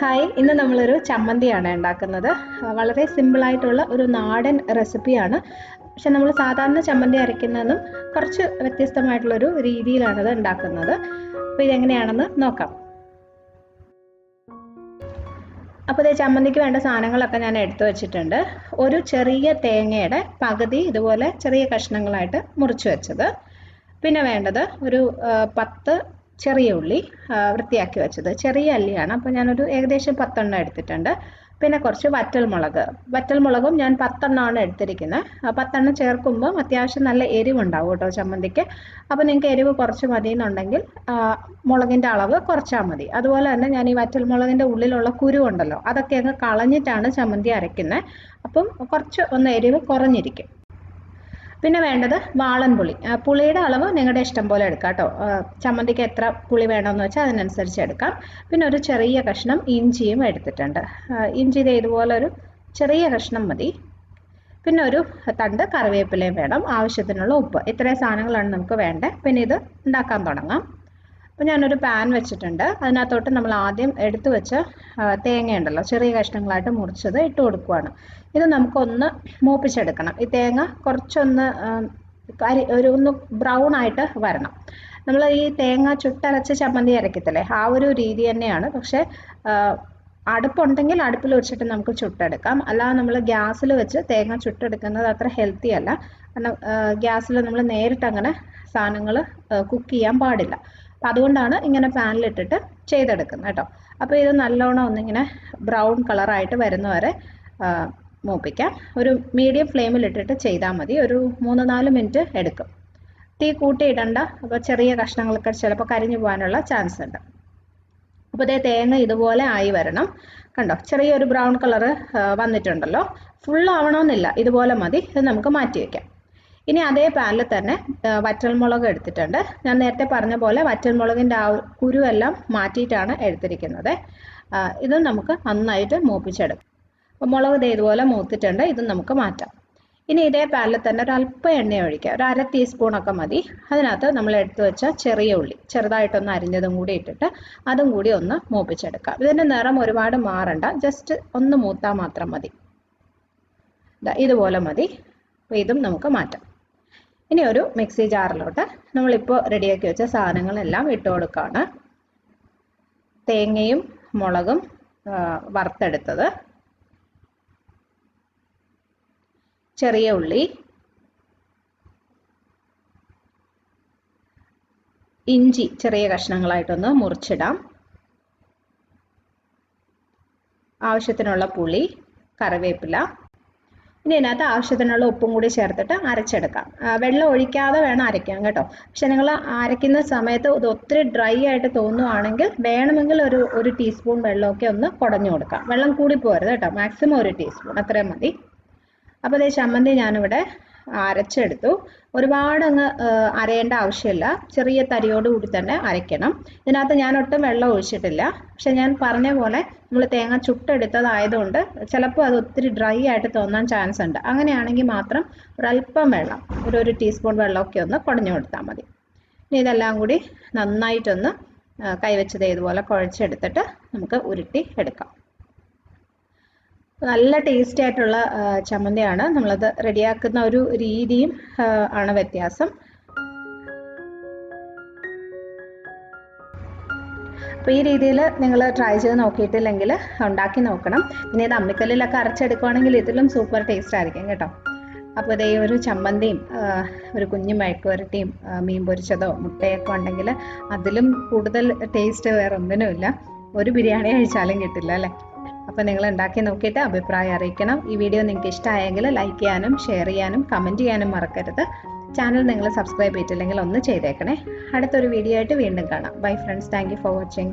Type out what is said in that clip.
Hi, ഇന്ന് നമ്മളൊരു ചമ്മന്തിയാണ് ഉണ്ടാക്കുന്നത്. വളരെ സിമ്പിളായിട്ടുള്ള ഒരു നാടൻ റെസിപ്പിയാണ്. പക്ഷെ നമ്മൾ സാധാരണ ചമ്മന്തി അരയ്ക്കുന്നതും കുറച്ച് വ്യത്യസ്തമായിട്ടുള്ളൊരു രീതിയിലാണത് ഉണ്ടാക്കുന്നത്. അപ്പോൾ ഇതെങ്ങനെയാണെന്ന് നോക്കാം. അപ്പോൾ ഇതേ ചമ്മന്തിക്ക് വേണ്ട സാധനങ്ങളൊക്കെ ഞാൻ എടുത്തു വെച്ചിട്ടുണ്ട്. ഒരു ചെറിയ തേങ്ങയുടെ പകുതി ഇതുപോലെ ചെറിയ കഷ്ണങ്ങളായിട്ട് മുറിച്ച് വെച്ചത്. പിന്നെ വേണ്ടത് ഒരു 10 ചെറിയ ഉള്ളി വൃത്തിയാക്കി വെച്ചത്. ചെറിയ അല്ലിയാണ്, അപ്പോൾ ഞാനൊരു ഏകദേശം 10 എടുത്തിട്ടുണ്ട്. പിന്നെ കുറച്ച് വറ്റൽമുളകും ഞാൻ 10 എടുത്തിരിക്കുന്നത്. 10 ചേർക്കുമ്പോൾ അത്യാവശ്യം നല്ല എരിവുണ്ടാവും കേട്ടോ ചമ്മന്തിക്ക്. അപ്പോൾ നിങ്ങൾക്ക് എരിവ് കുറച്ച് മതി എന്നുണ്ടെങ്കിൽ മുളകിൻ്റെ അളവ് കുറച്ചാൽ മതി. അതുപോലെ തന്നെ ഞാൻ ഈ വറ്റൽമുളകിൻ്റെ ഉള്ളിലുള്ള കുരു ഉണ്ടല്ലോ, അതൊക്കെ അങ്ങ് കളഞ്ഞിട്ടാണ് ചമ്മന്തി അരയ്ക്കുന്നത്. അപ്പം കുറച്ച് ഒന്ന് എരിവ് കുറഞ്ഞിരിക്കും. പിന്നെ വേണ്ടത് വാളൻ പുളി. പുളിയുടെ അളവ് നിങ്ങളുടെ ഇഷ്ടം പോലെ എടുക്കാം കേട്ടോ. ചമ്മന്തിക്ക് എത്ര പുളി വേണമെന്ന് വെച്ചാൽ അതിനനുസരിച്ച് എടുക്കാം. പിന്നെ ഒരു ചെറിയ കഷ്ണം ഇഞ്ചിയും എടുത്തിട്ടുണ്ട്. ഇഞ്ചി ഇതുപോലെ ഒരു ചെറിയ കഷ്ണം മതി. പിന്നെ ഒരു തണ്ട് കറിവേപ്പിലയും വേണം. ആവശ്യത്തിനുള്ള ഉപ്പ്. ഇത്രയും സാധനങ്ങളാണ് നമുക്ക് വേണ്ടത്. പിന്നെ ഇത് ഉണ്ടാക്കാൻ തുടങ്ങാം. അപ്പോൾ ഞാനൊരു പാൻ വെച്ചിട്ടുണ്ട്. അതിനകത്തോട്ട് നമ്മൾ ആദ്യം എടുത്തു വെച്ച തേങ്ങയുണ്ടല്ലോ, ചെറിയ കഷ്ണങ്ങളായിട്ട് മുറിച്ചത് ഇട്ട് കൊടുക്കുകയാണ്. ഇത് നമുക്കൊന്ന് മൂപ്പിച്ചെടുക്കണം. ഈ തേങ്ങ കുറച്ചൊന്ന് ഒന്ന് ബ്രൗൺ ആയിട്ട് വരണം. നമ്മൾ ഈ തേങ്ങ ചുട്ടരച്ച് ചമ്മന്തി അരക്കത്തില്ലേ, ആ ഒരു രീതി തന്നെയാണ്. പക്ഷേ അടുപ്പുണ്ടെങ്കിൽ അടുപ്പിൽ വെച്ചിട്ട് നമുക്ക് ചുട്ടെടുക്കാം. അല്ലാതെ നമ്മൾ ഗ്യാസിൽ വെച്ച് തേങ്ങ ചുട്ടെടുക്കുന്നത് അത്ര ഹെൽത്തി അല്ല. കാരണം ഗ്യാസിൽ നമ്മൾ നേരിട്ട് അങ്ങനെ സാധനങ്ങൾ കുക്ക് ചെയ്യാൻ പാടില്ല. അപ്പം അതുകൊണ്ടാണ് ഇങ്ങനെ പാനിലിട്ടിട്ട് ചെയ്തെടുക്കുന്നത് കേട്ടോ. അപ്പോൾ ഇത് നല്ലോണം ഒന്നിങ്ങനെ ബ്രൗൺ കളറായിട്ട് വരുന്നവരെ മൂപ്പിക്കാം. ഒരു മീഡിയം ഫ്ലെയിമിലിട്ടിട്ട് ചെയ്താൽ മതി. ഒരു 3-4 മിനിറ്റ് എടുക്കും. തീ കൂട്ടിയിടണ്ട, അപ്പോൾ ചെറിയ കഷ്ണങ്ങളൊക്കെ ചിലപ്പോൾ കരിഞ്ഞു പോകാനുള്ള ചാൻസ് ഉണ്ട്. അപ്പോൾ ഇതേ തേങ്ങ ഇതുപോലെ ആയി വരണം. കണ്ടോ, ചെറിയൊരു ബ്രൗൺ കളറ് വന്നിട്ടുണ്ടല്ലോ. ഫുൾ ആവണമെന്നില്ല, ഇതുപോലെ മതി. ഇത് നമുക്ക് മാറ്റി വയ്ക്കാം. ഇനി അതേ പാനിൽ തന്നെ വറ്റൽമുളക് എടുത്തിട്ടുണ്ട്. ഞാൻ നേരത്തെ പറഞ്ഞ പോലെ വറ്റൽമുളകിൻ്റെ ആ കുരുവെല്ലാം മാറ്റിയിട്ടാണ് എടുത്തിരിക്കുന്നത്. ഇത് നമുക്ക് നന്നായിട്ട് മൂപ്പിച്ചെടുക്കാം. അപ്പോൾ മുളക് ഇതുപോലെ മൂത്തിട്ടുണ്ട്. ഇത് നമുക്ക് മാറ്റാം. ഇനി ഇതേ പാനിൽ തന്നെ ഒരു അല്പം എണ്ണ ഒഴിക്കുക. ഒരു 1/2 ടീസ്പൂണൊക്കെ മതി. അതിനകത്ത് നമ്മൾ എടുത്തു വെച്ച ചെറിയ ഉള്ളി ചെറുതായിട്ടൊന്ന് അരിഞ്ഞതും കൂടി ഇട്ടിട്ട് അതും കൂടി ഒന്ന് മൂപ്പിച്ചെടുക്കാം. ഇതിൻ്റെ നിറം ഒരുപാട് മാറണ്ട, ജസ്റ്റ് ഒന്ന് മൂത്താൽ മാത്രം മതി. ഇതുപോലെ മതി. അപ്പോൾ ഇതും നമുക്ക് മാറ്റാം. ഇനി ഒരു മിക്സി ജാറിലോട്ട് നമ്മളിപ്പോൾ റെഡിയാക്കി വെച്ച സാധനങ്ങളെല്ലാം ഇട്ട് കൊടുക്കുകയാണ്. തേങ്ങയും മുളകും വറുത്തെടുത്തത്, ചെറിയ ഉള്ളി, ഇഞ്ചി ചെറിയ കഷ്ണങ്ങളായിട്ടൊന്ന് മുറിച്ചിടാം, ആവശ്യത്തിനുള്ള പുളി, കറിവേപ്പില. ഇനി ഇതിനകത്ത് ആവശ്യത്തിനുള്ള ഉപ്പും കൂടി ചേർത്തിട്ട് അരച്ചെടുക്കാം. വെള്ളം ഒഴിക്കാതെ വേണം അരയ്ക്കാൻ കേട്ടോ. പക്ഷെ നിങ്ങൾ അരയ്ക്കുന്ന സമയത്ത് ഇത് ഒത്തിരി ഡ്രൈ ആയിട്ട് തോന്നുവാണെങ്കിൽ വേണമെങ്കിൽ ഒരു ടീസ്പൂൺ വെള്ളമൊക്കെ ഒന്ന് കുടഞ്ഞു കൊടുക്കാം. വെള്ളം കൂടി പോരുത് കേട്ടോ. മാക്സിമം 1 ടീസ്പൂൺ അത്രയും മതി. അപ്പോൾ ഇതേ ചമ്മന്തി ഞാനിവിടെ അരച്ചെടുത്തു. ഒരുപാട് അങ്ങ് അരയേണ്ട ആവശ്യമില്ല. ചെറിയ തരിയോട് കൂടി തന്നെ അരയ്ക്കണം. ഇതിനകത്ത് ഞാൻ ഒട്ടും വെള്ളം ഒഴിച്ചിട്ടില്ല. പക്ഷെ ഞാൻ പറഞ്ഞ പോലെ നമ്മൾ തേങ്ങ ചുട്ടെടുത്തതായതുകൊണ്ട് ചിലപ്പോൾ അത് ഒത്തിരി ഡ്രൈ ആയിട്ട് തോന്നാൻ ചാൻസ് ഉണ്ട്. അങ്ങനെയാണെങ്കിൽ മാത്രം ഒരല്പം വെള്ളം, ഒരു ടീസ്പൂൺ വെള്ളമൊക്കെ ഒന്ന് കുടഞ്ഞു കൊടുത്താൽ മതി. ഇനി ഇതെല്ലാം കൂടി നന്നായിട്ടൊന്ന് കൈവച്ചത് ഇതുപോലെ കുഴച്ചെടുത്തിട്ട് നമുക്ക് ഉരുട്ടി എടുക്കാം. നല്ല ടേസ്റ്റി ആയിട്ടുള്ള ചമ്മന്തിയാണ്. നമ്മളത് റെഡിയാക്കുന്ന ഒരു രീതിയും ആണ് വ്യത്യാസം. അപ്പോൾ ഈ രീതിയിൽ നിങ്ങൾ ട്രൈ ചെയ്ത് നോക്കിയിട്ടില്ലെങ്കിൽ ഉണ്ടാക്കി നോക്കണം. ഇനി ഇത് അമ്മിക്കല്ലിലൊക്കെ അരച്ചെടുക്കുകയാണെങ്കിൽ ഇതിലും സൂപ്പർ ടേസ്റ്റ് ആയിരിക്കും കേട്ടോ. അപ്പോൾ ഇതേ ഒരു ചമ്മന്തിയും ഒരു കുഞ്ഞു മെഴുക്കുവരട്ടിയും മീൻ പൊരിച്ചതോ മുട്ടയൊക്കെ ഉണ്ടെങ്കിൽ അതിലും കൂടുതൽ ടേസ്റ്റ് വേറെ ഒന്നിനുമില്ല. ഒരു ബിരിയാണി കഴിച്ചാലും കിട്ടില്ല അല്ലേ. അപ്പോൾ നിങ്ങൾ ഉണ്ടാക്കി നോക്കിയിട്ട് അഭിപ്രായം അറിയിക്കണം. ഈ വീഡിയോ നിങ്ങൾക്ക് ഇഷ്ടമായെങ്കിൽ ലൈക്ക് ചെയ്യാനും ഷെയർ ചെയ്യാനും കമൻറ്റ് ചെയ്യാനും മറക്കരുത്. ചാനൽ നിങ്ങൾ സബ്സ്ക്രൈബ് ചെയ്തിട്ടില്ലെങ്കിൽ ഒന്ന് ചെയ്തേക്കണേ. അടുത്തൊരു വീഡിയോ ആയിട്ട് വീണ്ടും കാണാം. Bye friends, thank you for watching.